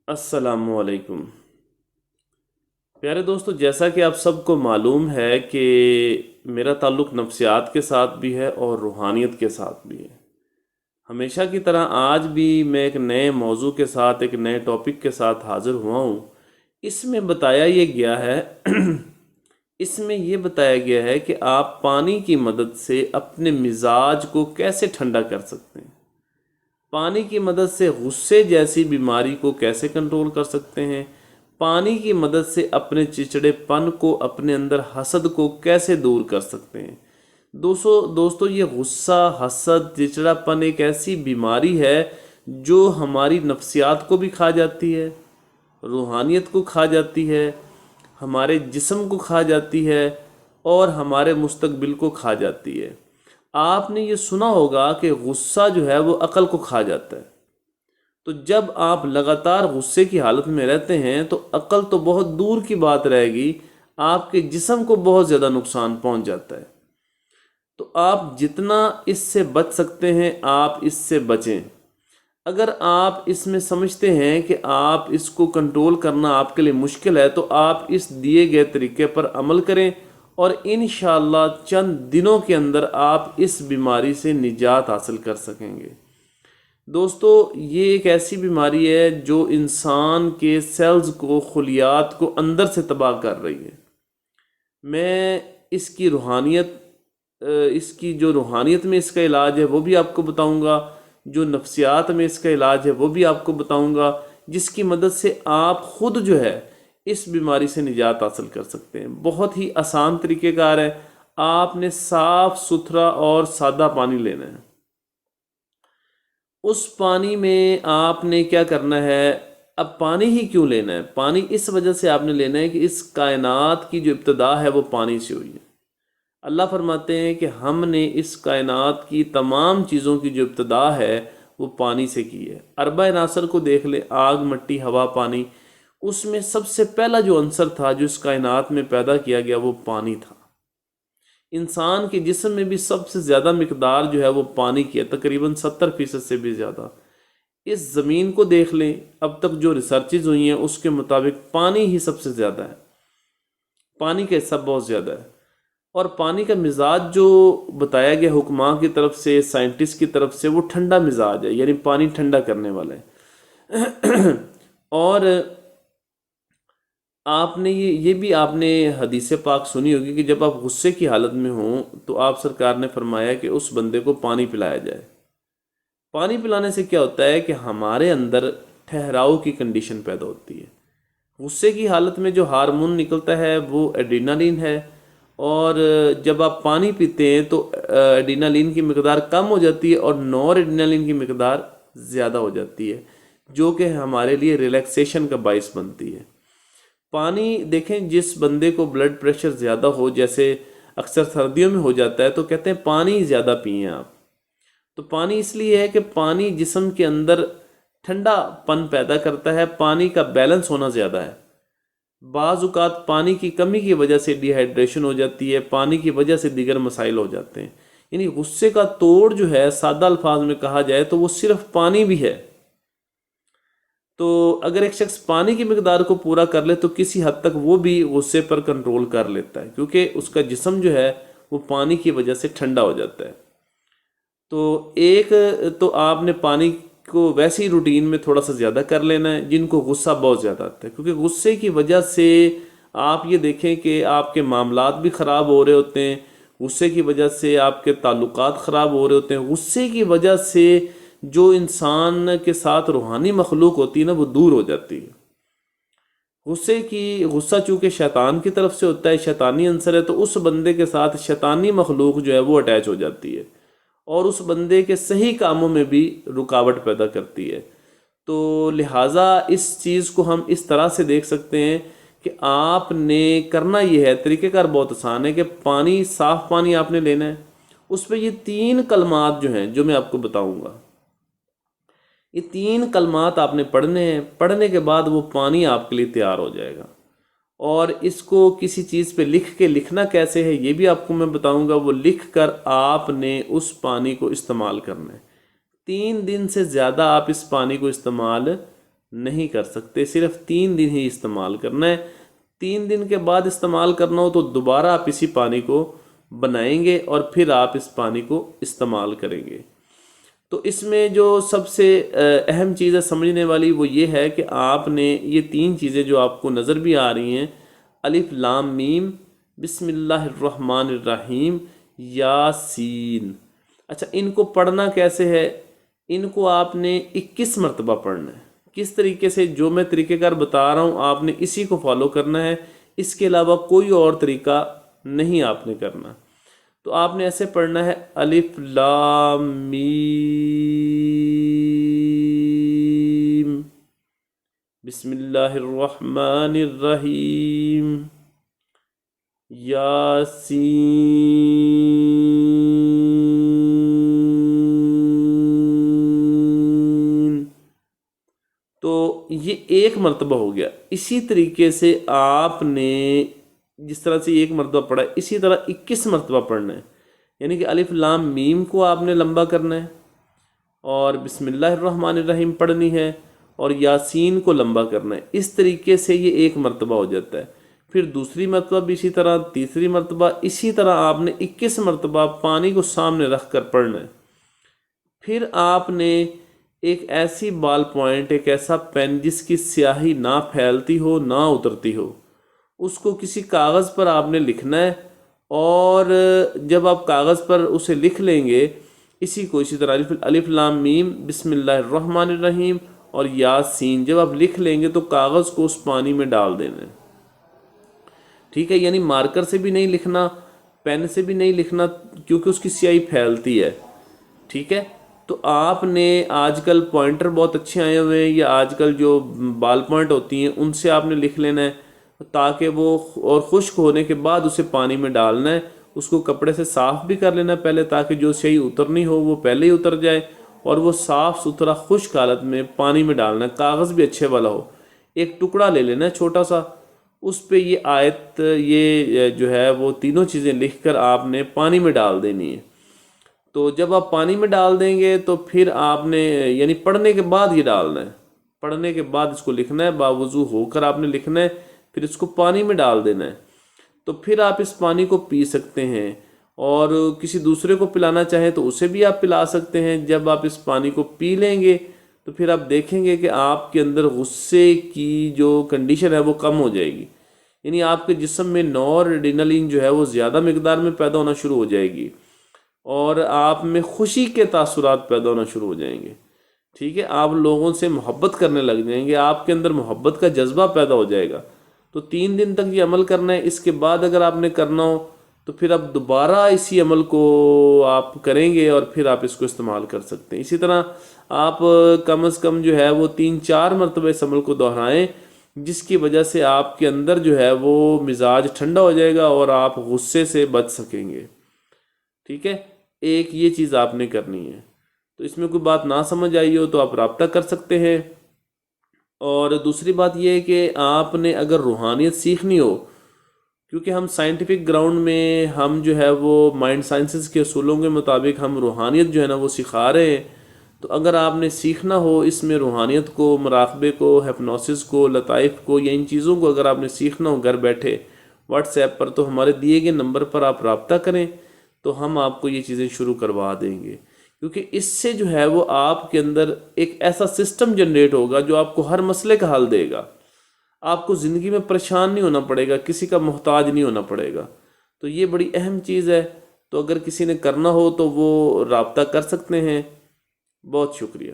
السلام علیکم پیارے دوستو، جیسا کہ آپ سب کو معلوم ہے کہ میرا تعلق نفسیات کے ساتھ بھی ہے اور روحانیت کے ساتھ بھی ہے۔ ہمیشہ کی طرح آج بھی میں ایک نئے موضوع کے ساتھ، ایک نئے ٹاپک کے ساتھ حاضر ہوا ہوں۔ اس میں بتایا یہ گیا ہے اس میں یہ بتایا گیا ہے کہ آپ پانی کی مدد سے اپنے مزاج کو کیسے ٹھنڈا کر سکتے ہیں، پانی کی مدد سے غصے جیسی بیماری کو کیسے کنٹرول کر سکتے ہیں، پانی کی مدد سے اپنے چچڑے پن کو، اپنے اندر حسد کو کیسے دور کر سکتے ہیں۔ دوستو یہ غصہ، حسد، چچڑا پن ایک ایسی بیماری ہے جو ہماری نفسیات کو بھی کھا جاتی ہے، روحانیت کو کھا جاتی ہے، ہمارے جسم کو کھا جاتی ہے اور ہمارے مستقبل کو کھا جاتی ہے۔ آپ نے یہ سنا ہوگا کہ غصہ جو ہے وہ عقل کو کھا جاتا ہے۔ تو جب آپ لگاتار غصے کی حالت میں رہتے ہیں تو عقل تو بہت دور کی بات رہے گی، آپ کے جسم کو بہت زیادہ نقصان پہنچ جاتا ہے۔ تو آپ جتنا اس سے بچ سکتے ہیں آپ اس سے بچیں۔ اگر آپ اس میں سمجھتے ہیں کہ آپ اس کو کنٹرول کرنا آپ کے لیے مشکل ہے تو آپ اس دیے گئے طریقے پر عمل کریں اور انشاءاللہ چند دنوں کے اندر آپ اس بیماری سے نجات حاصل کر سکیں گے۔ دوستو یہ ایک ایسی بیماری ہے جو انسان کے سیلز کو، خلیات کو اندر سے تباہ کر رہی ہے۔ میں اس کی روحانیت میں اس کا علاج ہے وہ بھی آپ کو بتاؤں گا، جو نفسیات میں اس کا علاج ہے وہ بھی آپ کو بتاؤں گا، جس کی مدد سے آپ خود جو ہے اس بیماری سے نجات حاصل کر سکتے ہیں۔ بہت ہی آسان طریقہ کار ہے۔ آپ نے صاف ستھرا اور سادہ پانی لینا ہے۔ اس پانی میں آپ نے کیا کرنا ہے؟ اب پانی ہی کیوں لینا ہے؟ پانی اس وجہ سے آپ نے لینا ہے کہ اس کائنات کی جو ابتدا ہے وہ پانی سے ہوئی ہے۔ اللہ فرماتے ہیں کہ ہم نے اس کائنات کی تمام چیزوں کی جو ابتدا ہے وہ پانی سے کی ہے۔ اربع عناصر کو دیکھ لیں، آگ، مٹی، ہوا، پانی۔ اس میں سب سے پہلا جو عنصر تھا جو اس کائنات میں پیدا کیا گیا وہ پانی تھا۔ انسان کے جسم میں بھی سب سے زیادہ مقدار جو ہے وہ پانی کی ہے، تقریباً 70% سے بھی زیادہ۔ اس زمین کو دیکھ لیں، اب تک جو ریسرچز ہوئی ہیں اس کے مطابق پانی ہی سب سے زیادہ ہے، پانی کا حصہ بہت زیادہ ہے۔ اور پانی کا مزاج جو بتایا گیا حکماں کی طرف سے، سائنٹسٹ کی طرف سے، وہ ٹھنڈا مزاج ہے، یعنی پانی ٹھنڈا کرنے والا ہے۔ اور آپ نے یہ بھی آپ نے حدیث پاک سنی ہوگی کہ جب آپ غصے کی حالت میں ہوں تو آپ سرکار نے فرمایا کہ اس بندے کو پانی پلایا جائے۔ پانی پلانے سے کیا ہوتا ہے کہ ہمارے اندر ٹھہراؤ کی کنڈیشن پیدا ہوتی ہے۔ غصے کی حالت میں جو ہارمون نکلتا ہے وہ ایڈرینالین ہے، اور جب آپ پانی پیتے ہیں تو ایڈرینالین کی مقدار کم ہو جاتی ہے اور نور ایڈرینالین کی مقدار زیادہ ہو جاتی ہے، جو کہ ہمارے لیے ریلیکسیشن کا باعث بنتی ہے۔ پانی دیکھیں، جس بندے کو بلڈ پریشر زیادہ ہو، جیسے اکثر سردیوں میں ہو جاتا ہے، تو کہتے ہیں پانی زیادہ پئیں آپ۔ تو پانی اس لیے ہے کہ پانی جسم کے اندر ٹھنڈا پن پیدا کرتا ہے، پانی کا بیلنس ہونا زیادہ ہے۔ بعض اوقات پانی کی کمی کی وجہ سے ڈی ہائیڈریشن ہو جاتی ہے، پانی کی وجہ سے دیگر مسائل ہو جاتے ہیں۔ یعنی غصے کا توڑ جو ہے، سادہ الفاظ میں کہا جائے تو وہ صرف پانی بھی ہے۔ تو اگر ایک شخص پانی کی مقدار کو پورا کر لے تو کسی حد تک وہ بھی غصے پر کنٹرول کر لیتا ہے، کیونکہ اس کا جسم جو ہے وہ پانی کی وجہ سے ٹھنڈا ہو جاتا ہے۔ تو آپ نے پانی کو ویسی روٹین میں تھوڑا سا زیادہ کر لینا ہے، جن کو غصہ بہت زیادہ آتا ہے، کیونکہ غصے کی وجہ سے آپ یہ دیکھیں کہ آپ کے معاملات بھی خراب ہو رہے ہوتے ہیں، غصے کی وجہ سے آپ کے تعلقات خراب ہو رہے ہوتے ہیں، غصے کی وجہ سے جو انسان کے ساتھ روحانی مخلوق ہوتی ہے نا وہ دور ہو جاتی ہے۔ غصہ چونکہ شیطان کی طرف سے ہوتا ہے، شیطانی عنصر ہے، تو اس بندے کے ساتھ شیطانی مخلوق جو ہے وہ اٹیچ ہو جاتی ہے اور اس بندے کے صحیح کاموں میں بھی رکاوٹ پیدا کرتی ہے۔ تو لہٰذا اس چیز کو ہم اس طرح سے دیکھ سکتے ہیں کہ آپ نے کرنا یہ ہے، طریقہ کار بہت آسان ہے، کہ پانی، صاف پانی آپ نے لینا ہے، اس پہ یہ 3 کلمات جو ہیں جو میں آپ کو بتاؤں گا، یہ 3 کلمات آپ نے پڑھنے ہیں۔ پڑھنے کے بعد وہ پانی آپ کے لیے تیار ہو جائے گا، اور اس کو کسی چیز پہ لکھ کے، لکھنا کیسے ہے یہ بھی آپ کو میں بتاؤں گا۔ وہ لکھ کر آپ نے اس پانی کو استعمال کرنا ہے۔ 3 دن سے زیادہ آپ اس پانی کو استعمال نہیں کر سکتے، صرف 3 دن ہی استعمال کرنا ہے۔ 3 دن کے بعد استعمال کرنا ہو تو دوبارہ آپ اسی پانی کو بنائیں گے اور پھر آپ اس پانی کو استعمال کریں گے۔ تو اس میں جو سب سے اہم چیز ہے سمجھنے والی وہ یہ ہے کہ آپ نے یہ 3 چیزیں جو آپ کو نظر بھی آ رہی ہیں، الف لام میم، بسم اللہ الرحمن الرحیم، یاسین، اچھا ان کو پڑھنا کیسے ہے؟ ان کو آپ نے 21 مرتبہ پڑھنا ہے۔ کس طریقے سے؟ جو میں طریقہ کار بتا رہا ہوں آپ نے اسی کو فالو کرنا ہے، اس کے علاوہ کوئی اور طریقہ نہیں آپ نے کرنا۔ تو آپ نے ایسے پڑھنا ہے، الف لام میم، بسم اللہ الرحمن الرحیم، یاسین۔ تو یہ 1 مرتبہ ہو گیا۔ اسی طریقے سے آپ نے جس طرح سے 1 مرتبہ پڑھا ہے اسی طرح 21 مرتبہ پڑھنا ہے، یعنی کہ الف لام میم کو آپ نے لمبا کرنا ہے اور بسم اللہ الرحمن الرحیم پڑھنی ہے اور یاسین کو لمبا کرنا ہے۔ اس طریقے سے یہ 1 مرتبہ ہو جاتا ہے۔ پھر دوسری مرتبہ بھی اسی طرح، تیسری مرتبہ اسی طرح آپ نے 21 مرتبہ پانی کو سامنے رکھ کر پڑھنا ہے۔ پھر آپ نے ایک ایسی بال پوائنٹ، ایک ایسا پین جس کی سیاہی نہ پھیلتی ہو نہ اترتی ہو، اس کو کسی کاغذ پر آپ نے لکھنا ہے، اور جب آپ کاغذ پر اسے لکھ لیں گے اسی کو اسی طرح الف لام میم، بسم اللہ الرحمن الرحیم اور یاسین جب آپ لکھ لیں گے تو کاغذ کو اس پانی میں ڈال دینا ہے، ٹھیک ہے؟ یعنی مارکر سے بھی نہیں لکھنا، پین سے بھی نہیں لکھنا، کیونکہ اس کی سیاہی پھیلتی ہے، ٹھیک ہے؟ تو آپ نے آج کل پوائنٹر بہت اچھے آئے ہوئے ہیں، یا آج کل جو بال پوائنٹ ہوتی ہیں ان سے آپ نے لکھ لینا ہے، تاکہ وہ اور خشک ہونے کے بعد اسے پانی میں ڈالنا ہے، اس کو کپڑے سے صاف بھی کر لینا ہے پہلے، تاکہ جو سیاہی اترنی ہو وہ پہلے ہی اتر جائے، اور وہ صاف ستھرا خشک حالت میں پانی میں ڈالنا ہے، کاغذ بھی اچھے والا ہو۔ ایک ٹکڑا لے لینا ہے چھوٹا سا، اس پہ یہ آیت، یہ جو ہے وہ تینوں چیزیں لکھ کر آپ نے پانی میں ڈال دینی ہے۔ تو جب آپ پانی میں ڈال دیں گے تو پھر آپ نے یعنی پڑھنے کے بعد یہ ڈالنا ہے، پڑھنے کے بعد اس کو لکھنا ہے، باوضو ہو کر آپ نے لکھنا ہے، پھر اس کو پانی میں ڈال دینا ہے۔ تو پھر آپ اس پانی کو پی سکتے ہیں، اور کسی دوسرے کو پلانا چاہیں تو اسے بھی آپ پلا سکتے ہیں۔ جب آپ اس پانی کو پی لیں گے تو پھر آپ دیکھیں گے کہ آپ کے اندر غصے کی جو کنڈیشن ہے وہ کم ہو جائے گی، یعنی آپ کے جسم میں نور ایڈرینلین جو ہے وہ زیادہ مقدار میں پیدا ہونا شروع ہو جائے گی، اور آپ میں خوشی کے تاثرات پیدا ہونا شروع ہو جائیں گے، ٹھیک ہے؟ آپ لوگوں سے محبت کرنے لگ جائیں گے، آپ کے اندر محبت کا جذبہ پیدا ہو جائے گا۔ تو 3 دن تک یہ عمل کرنا ہے۔ اس کے بعد اگر آپ نے کرنا ہو تو پھر آپ دوبارہ اسی عمل کو آپ کریں گے اور پھر آپ اس کو استعمال کر سکتے ہیں۔ اسی طرح آپ کم از کم جو ہے وہ 3-4 مرتبہ اس عمل کو دہرائیں، جس کی وجہ سے آپ کے اندر جو ہے وہ مزاج ٹھنڈا ہو جائے گا اور آپ غصے سے بچ سکیں گے، ٹھیک ہے؟ ایک یہ چیز آپ نے کرنی ہے۔ تو اس میں کوئی بات نہ سمجھ آئی ہو تو آپ رابطہ کر سکتے ہیں۔ اور دوسری بات یہ ہے کہ آپ نے اگر روحانیت سیکھنی ہو، کیونکہ ہم سائنٹیفک گراؤنڈ میں ہم جو ہے وہ مائنڈ سائنسز کے اصولوں کے مطابق ہم روحانیت جو ہے نا وہ سکھا رہے ہیں، تو اگر آپ نے سیکھنا ہو اس میں روحانیت کو، مراقبے کو، ہپنوسس کو، لطائف کو، یا ان چیزوں کو اگر آپ نے سیکھنا ہو گھر بیٹھے واٹس ایپ پر، تو ہمارے دیے گئے نمبر پر آپ رابطہ کریں، تو ہم آپ کو یہ چیزیں شروع کروا دیں گے، کیونکہ اس سے جو ہے وہ آپ کے اندر ایک ایسا سسٹم جنریٹ ہوگا جو آپ کو ہر مسئلے کا حل دے گا۔ آپ کو زندگی میں پریشان نہیں ہونا پڑے گا، کسی کا محتاج نہیں ہونا پڑے گا۔ تو یہ بڑی اہم چیز ہے۔ تو اگر کسی نے کرنا ہو تو وہ رابطہ کر سکتے ہیں۔ بہت شکریہ۔